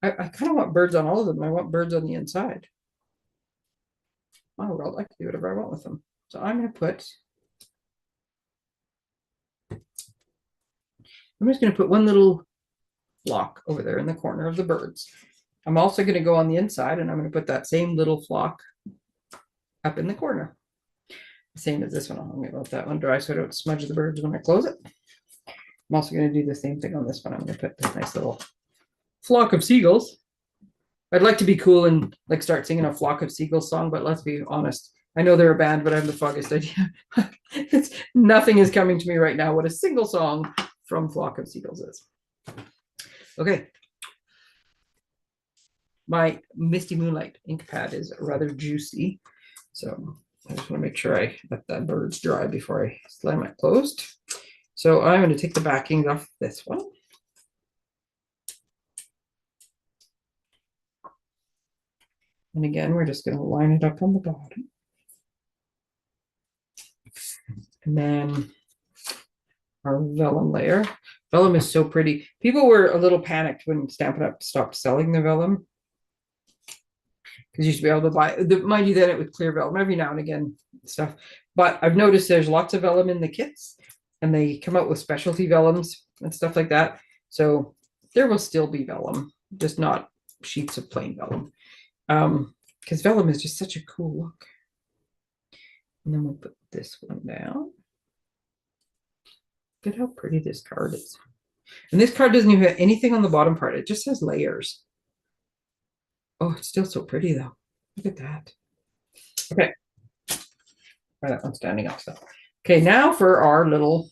I kind of want birds on all of them. I want birds on the inside. My world, I can do whatever I want with them. So I'm going to put, I'm just going to put one little flock over there in the corner of the birds. I'm also going to go on the inside and I'm going to put that same little flock up in the corner. Same as this one. I'm going to let that one dry so I don't smudge the birds when I close it. I'm also going to do the same thing on this one. I'm going to put this nice little flock of seagulls. I'd like to be cool and like start singing a Flock of Seagulls song, but let's be honest. I know they're a band, but I have the foggiest idea. Nothing is coming to me right now what a single song from Flock of Seagulls is. Okay. My Misty Moonlight ink pad is rather juicy. So I just want to make sure I let that birds dry before I slam it closed. So I'm going to take the backings off this one. And again, we're just going to line it up on the bottom. And then our vellum layer. Vellum is so pretty. People were a little panicked when Stampin' Up! Stopped selling the vellum, because you used to be able to buy, mind you, then it would clear vellum every now and again stuff. But I've noticed there's lots of vellum in the kits, and they come out with specialty vellums and stuff like that. So there will still be vellum, just not sheets of plain vellum. Because vellum is just such a cool look. And then we'll put this one down. Look at how pretty this card is. And this card doesn't even have anything on the bottom part. It just has layers. Oh, it's still so pretty though. Look at that. Okay. That one's standing up. So. Okay, now for our little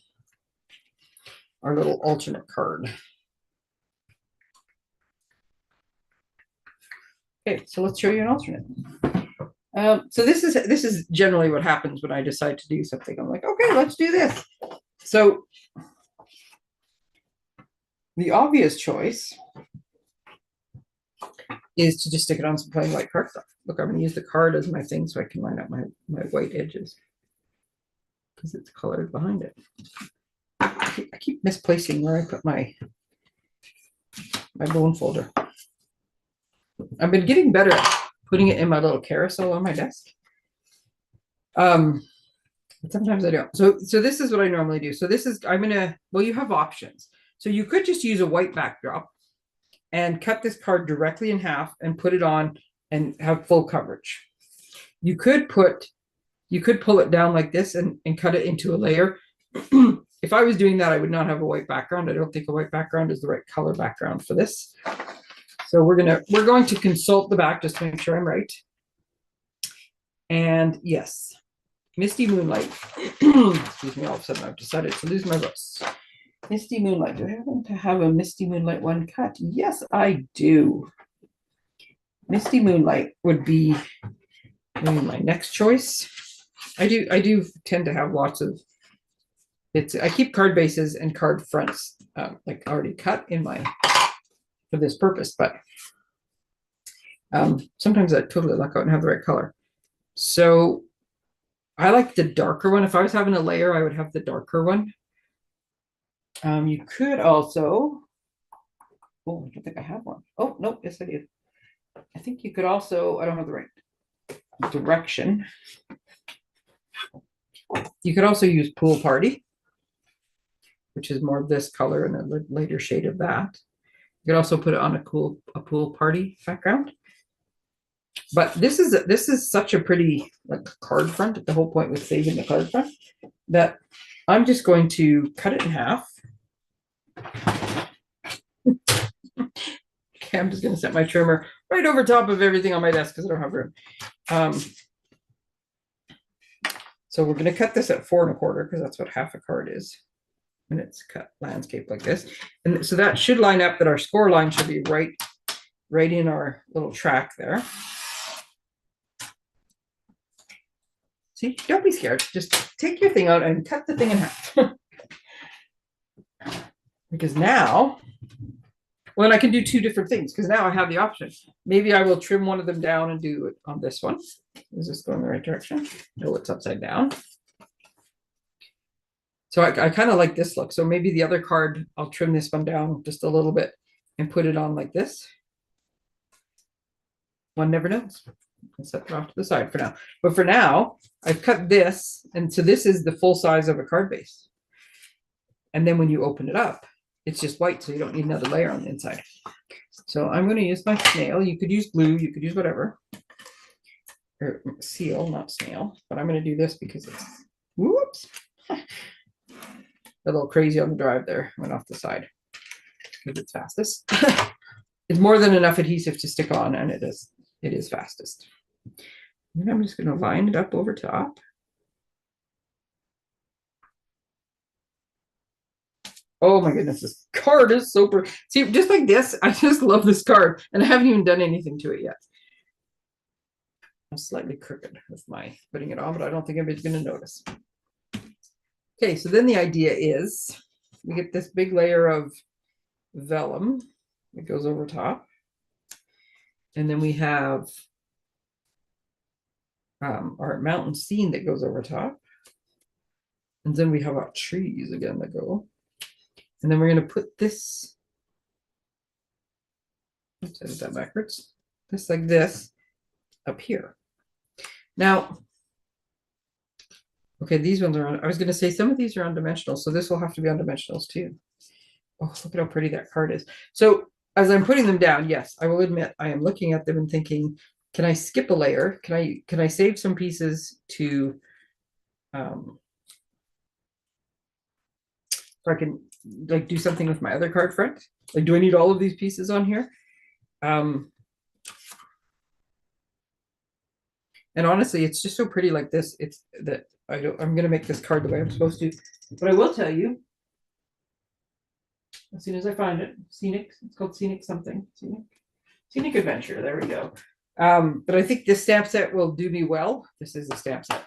alternate card. Okay, so let's show you an alternate. So this is generally what happens when I decide to do something. I'm like, okay, let's do this. So the obvious choice is to just stick it on some plain white cardstock. Look, I'm going to use the card as my thing so I can line up my white edges because it's colored behind it. I keep misplacing where I put my bone folder. I've been getting better at putting it in my little carousel on my desk. But sometimes I don't. So this is what I normally do. So this is, well, you have options. So you could just use a white backdrop and cut this card directly in half and put it on and have full coverage. You could pull it down like this and cut it into a layer. If I was doing that, I would not have a white background. I don't think a white background is the right color background for this. So we're going to consult the back just to make sure I'm right. And yes, Misty Moonlight. Excuse me, all of a sudden I've decided to lose my voice. Misty Moonlight. Do I happen to have a Misty Moonlight one cut? Yes, I do. Misty Moonlight would be maybe my next choice. I do tend to have lots of I keep card bases and card fronts like already cut in for this purpose, but sometimes I totally luck out and have the right color. So I like the darker one. If I was having a layer, I would have the darker one. You could also, oh, I don't think I have one. Oh, no, yes, I do. I think you could also, I don't have the right direction. You could also use Pool Party, which is more of this color and a later shade of that. You could also put it on a Pool Party background. But this is such a pretty like card front. The whole point with saving the card front that I'm just going to cut it in half. Okay, I'm just going to set my trimmer right over top of everything on my desk because I don't have room. So we're going to cut this at 4 1/4 because that's what half a card is. And it's cut landscape like this. And so that should line up that our score line should be right in our little track there. See, don't be scared. Just take your thing out and cut the thing in half. Because now, well, then I can do 2 different things because now I have the option. Maybe I will trim one of them down and do it on this one. Is this going the right direction? No, it's upside down. So I kind of like this look. So maybe the other card, I'll trim this one down just a little bit and put it on like this. One never knows. I'll set it off to the side for now. But for now, I've cut this. And so this is the full size of a card base. And then when you open it up, it's just white. So you don't need another layer on the inside. So I'm going to use my snail. You could use glue. You could use whatever. Or seal, not snail. But I'm going to do this because it's, whoops. A little crazy on the drive there. Went off the side because it's fastest. It's more than enough adhesive to stick on, and it is fastest. And I'm just going to line it up over top. Oh my goodness, this card is so pretty. See, just like this, I just love this card, and I haven't even done anything to it yet. I'm slightly crooked with my putting it on, but I don't think anybody's going to notice. Okay, so then the idea is we get this big layer of vellum that goes over top. And then we have our mountain scene that goes over top. And then we have our trees again that go. And then we're going to put this, let's edit that backwards, this like this up here. Now, okay, these ones are on, I was going to say some of these are on dimensionals, so this will have to be on dimensionals too. Oh, look at how pretty that card is. So as I'm putting them down, yes, I will admit I am looking at them and thinking, can I skip a layer? Can I save some pieces to so I can like do something with my other card front? Like, do I need all of these pieces on here? And honestly, it's just so pretty like this. It's that I'm going to make this card the way I'm supposed to. But I will tell you, as soon as I find it, Scenic, it's called Scenic something. Scenic Adventure, there we go. But I think this stamp set will do me well. This is a stamp set.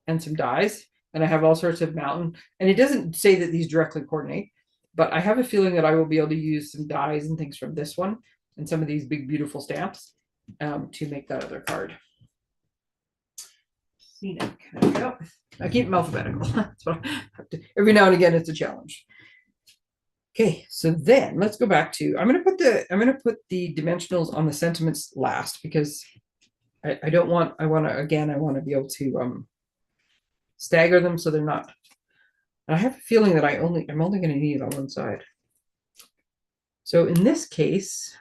And some dies. And I have all sorts of mountain. And it doesn't say that these directly coordinate. But I have a feeling that I will be able to use some dies and things from this one and some of these big, beautiful stamps to make that other card. Scenic. There we go. I keep them alphabetical. That's what I have to, every now and again, it's a challenge. Okay, so then let's go back to, I'm going to put the dimensionals on the sentiments last, because I want to be able to stagger them so they're not, and I have a feeling that I'm only going to need it on one side. So in this case,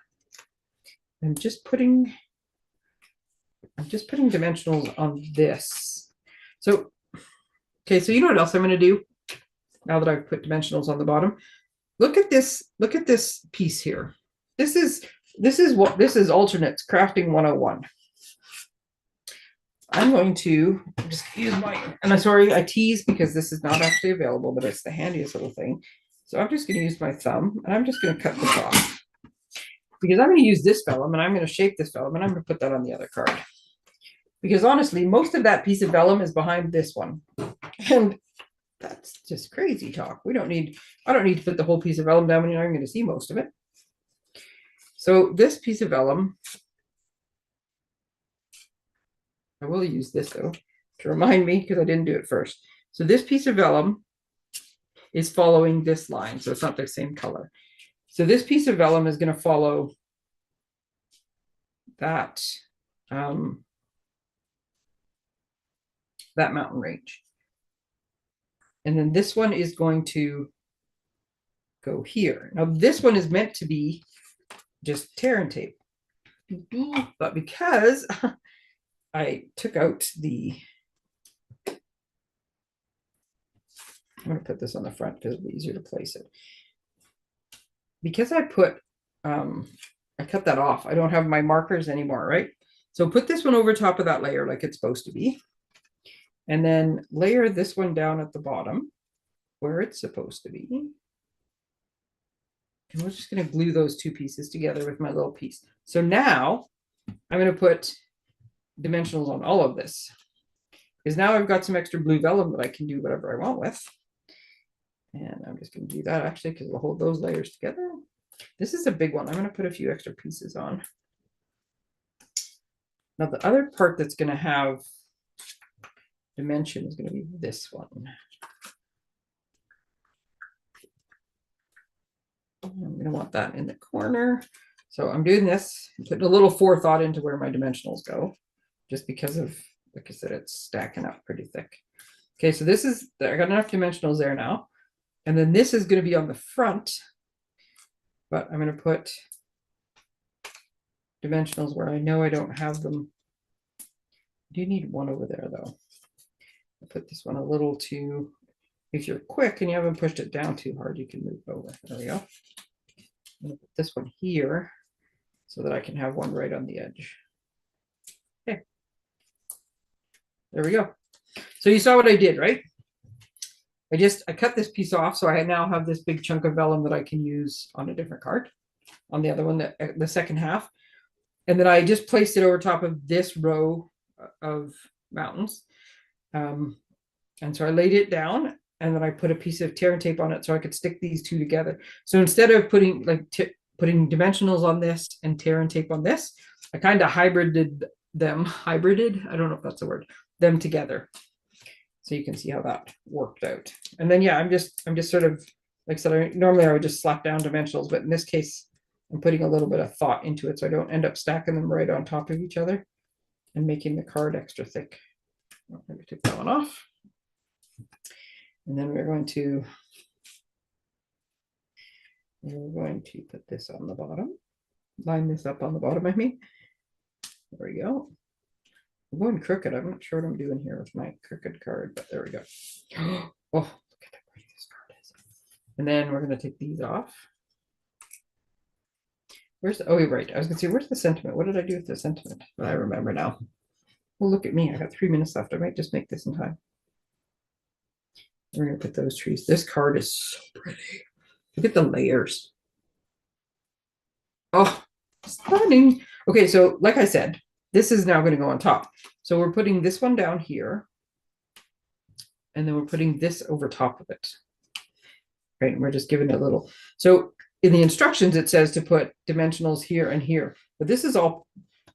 I'm just putting dimensionals on this. So, okay, so you know what else I'm going to do now that I've put dimensionals on the bottom? Look at this piece here. This is alternates crafting 101. I'm going to just use my, and I'm sorry, I tease because this is not actually available, but it's the handiest little thing. So I'm just going to use my thumb, and I'm just going to cut this off, because I'm going to use this vellum, and I'm going to shape this vellum, and I'm going to put that on the other card. Because honestly, most of that piece of vellum is behind this one. And that's just crazy talk. I don't need to put the whole piece of vellum down when you're not going to see most of it. So this piece of vellum, I will use this though to remind me, because I didn't do it first. So this piece of vellum is following this line, so it's not the same color. So this piece of vellum is going to follow that that mountain range. And then this one is going to go here. Now this one is meant to be just tear and tape. But because I took out the, I'm going to put this on the front because it'll be easier to place it. Because I cut that off. I don't have my markers anymore, right? So put this one over top of that layer like it's supposed to be. And then layer this one down at the bottom where it's supposed to be. And we're just going to glue those two pieces together with my little piece. So now I'm going to put dimensionals on all of this, because now I've got some extra blue vellum that I can do whatever I want with. And I'm just going to do that actually, because it'll hold those layers together. This is a big one. I'm going to put a few extra pieces on. Now the other part that's going to have dimension is going to be this one. I'm going to want that in the corner. So I'm doing this, putting a little forethought into where my dimensionals go, just because of, like I said, it's stacking up pretty thick. Okay, so this is, I got enough dimensionals there now. And then this is going to be on the front, but I'm going to put dimensionals where I know I don't have them. I do need one over there though. I'll put this one a little too, if you're quick and you haven't pushed it down too hard, you can move over. There we go. I'm going to put this one here so that I can have one right on the edge. Okay. There we go. So you saw what I did, right? I cut this piece off, so I now have this big chunk of vellum that I can use on a different card, on the other one, the second half. And then I just placed it over top of this row of mountains. And so I laid it down, and then I put a piece of tear and tape on it so I could stick these two together. So instead of putting putting dimensionals on this and tear and tape on this, I kind of hybrided, I don't know if that's a word, them together. So you can see how that worked out. And then, yeah, I'm just sort of, like I said, normally I would just slap down dimensionals, but in this case, I'm putting a little bit of thought into it so I don't end up stacking them right on top of each other and making the card extra thick. Let me take that one off. And then we're going to put this on the bottom. Line this up on the bottom, I mean. There we go. I'm going crooked. I'm not sure what I'm doing here with my crooked card, but there we go. Oh, look at how pretty this card is. And then we're going to take these off. Where's the, oh, right. I was going to say, where's the sentiment? What did I do with the sentiment? But I remember now. Well, look at me. I got 3 minutes left. I might just make this in time. We're going to put those trees. This card is so pretty. Look at the layers. Oh, stunning. Okay, so like I said, this is now going to go on top. So we're putting this one down here. And then we're putting this over top of it. Right, and we're just giving it a little. So in the instructions, it says to put dimensionals here and here, but this is all,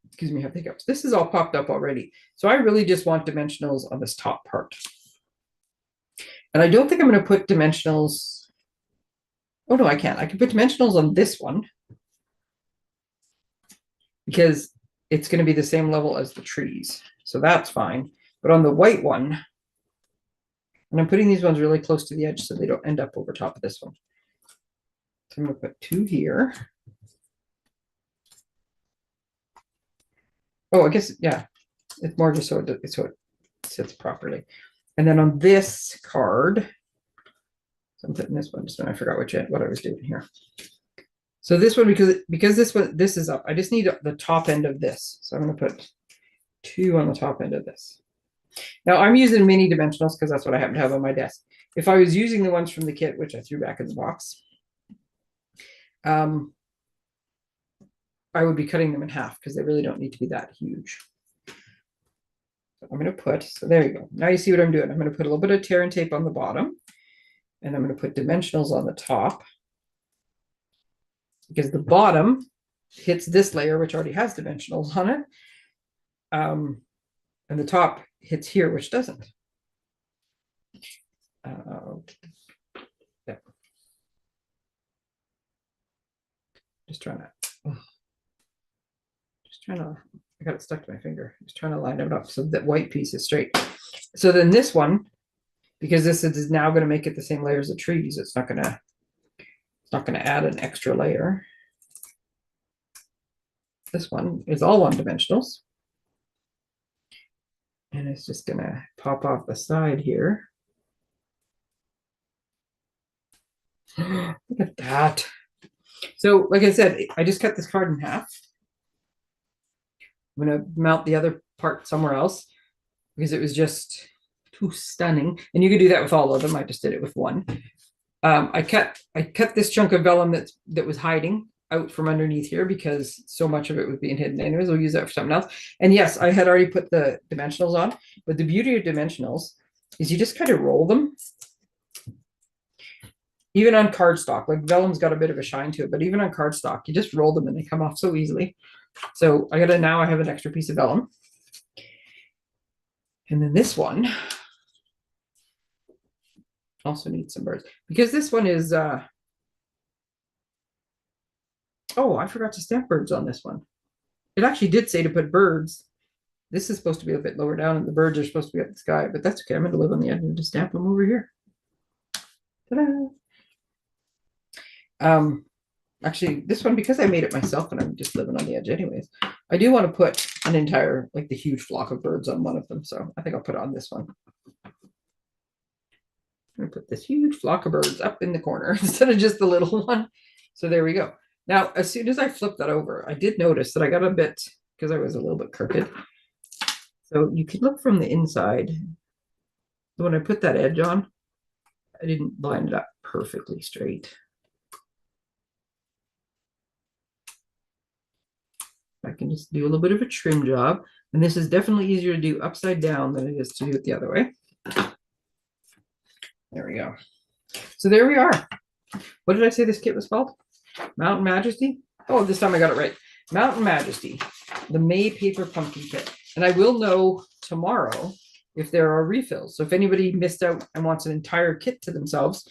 excuse me, I have hiccups. This is all popped up already. So I really just want dimensionals on this top part. And I don't think I'm going to put dimensionals. Oh, no, I can't. I can put dimensionals on this one because it's going to be the same level as the trees. So that's fine. But on the white one, and I'm putting these ones really close to the edge so they don't end up over top of this one. So I'm going to put 2 here. Oh, I guess, yeah, it's more just so it sits properly. And then on this card, so I'm putting this one just when I forgot what I was doing here. So this one, because this is up, I just need the top end of this. So I'm going to put 2 on the top end of this. Now I'm using mini dimensionals because that's what I happen to have on my desk. If I was using the ones from the kit, which I threw back in the box, I would be cutting them in half because they really don't need to be that huge. So I'm going to put, so there you go. Now you see what I'm doing. I'm going to put a little bit of tear and tape on the bottom, and I'm going to put dimensionals on the top because the bottom hits this layer, which already has dimensionals on it. And the top hits here, which doesn't. Yeah. Just trying to, I got it stuck to my finger. Just trying to line it up so that white piece is straight. So then this one, because this is now going to make it the same layer as the trees, it's not going to add an extra layer. This one is all on dimensionals. And it's just going to pop off the side here. Look at that. So, like I said, I just cut this card in half. I'm going to mount the other part somewhere else because it was just too stunning. And you could do that with all of them. I just did it with one. I cut this chunk of vellum that was hiding out from underneath here because so much of it was being hidden anyways. We'll use that for something else. And yes, I had already put the dimensionals on, but the beauty of dimensionals is you just kind of roll them. Even on cardstock, like vellum's got a bit of a shine to it, but even on cardstock, you just roll them and they come off so easily. So now I have an extra piece of vellum. And then this one also needs some birds because this one is, oh, I forgot to stamp birds on this one. It actually did say to put birds. This is supposed to be a bit lower down and the birds are supposed to be up the sky, but that's okay. I'm going to live on the edge and just stamp them over here. Ta-da! Actually, this one, because I made it myself and I'm just living on the edge anyways, I do want to put an entire, like the huge flock of birds on one of them. So I think I'll put it on this one. I'm going to put this huge flock of birds up in the corner instead of just the little one. So there we go. Now, as soon as I flipped that over, I did notice that I got a bit, because I was a little bit crooked. So you can look from the inside. When I put that edge on, I didn't line it up perfectly straight. I can just do a little bit of a trim job. And this is definitely easier to do upside down than it is to do it the other way. There we go. So there we are. What did I say this kit was called? Mountain Majesty? Oh, this time I got it right. Mountain Majesty, the May paper pumpkin kit. And I will know tomorrow if there are refills. So if anybody missed out and wants an entire kit to themselves,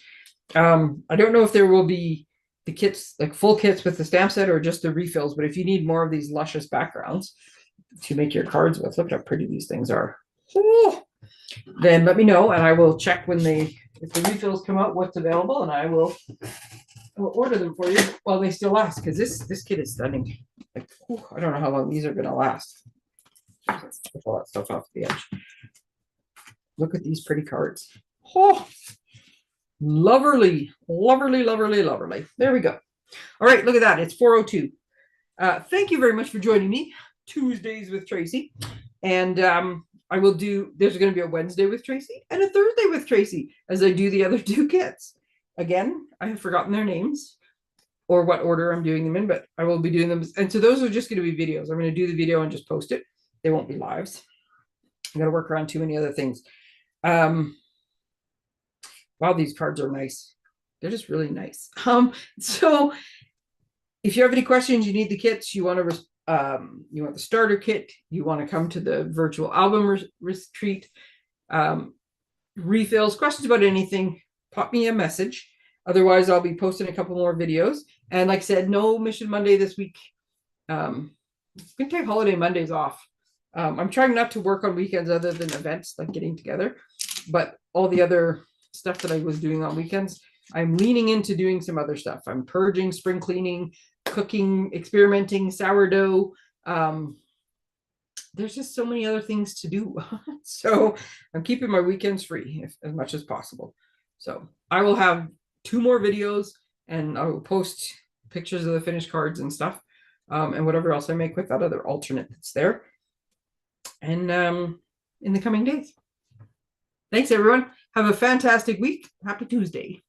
I don't know if there will be the kits, like full kits with the stamp set or just the refills. But if you need more of these luscious backgrounds to make your cards with, look how pretty these things are. Oh, then let me know and I will check if the refills come out, what's available, and I will order them for you while they still last, because this kit is stunning. Like, I don't know how long these are going to last. Let's take all that stuff off the edge. Look at these pretty cards. Oh, lovely, lovely, lovely, lovely. There we go. All right, look at that. It's 4:02. Thank you very much for joining me. Tuesdays with Tracey. And I will there's going to be a Wednesday with Tracey and a Thursday with Tracey as I do the other 2 kits. Again, I have forgotten their names or what order I'm doing them in, but I will be doing them. And so those are just going to be videos. I'm going to do the video and just post it. They won't be lives. I'm going to work around too many other things. Wow, these cards are nice. They're just really nice. So if you have any questions, you need the kits, you want you want the starter kit, you want to come to the virtual album retreat, refills, questions about anything, pop me a message. Otherwise, I'll be posting a couple more videos. And like I said, no Mission Monday this week. I'm gonna take holiday Mondays off. I'm trying not to work on weekends other than events like getting together, but all the other stuff that I was doing on weekends, I'm leaning into doing some other stuff. I'm purging, spring cleaning, cooking, experimenting, sourdough. There's just so many other things to do. So I'm keeping my weekends free as much as possible. So I will have 2 more videos and I will post pictures of the finished cards and stuff, and whatever else I make with that other alternate that's there. And in the coming days. Thanks, everyone. Have a fantastic week. Happy Tuesday.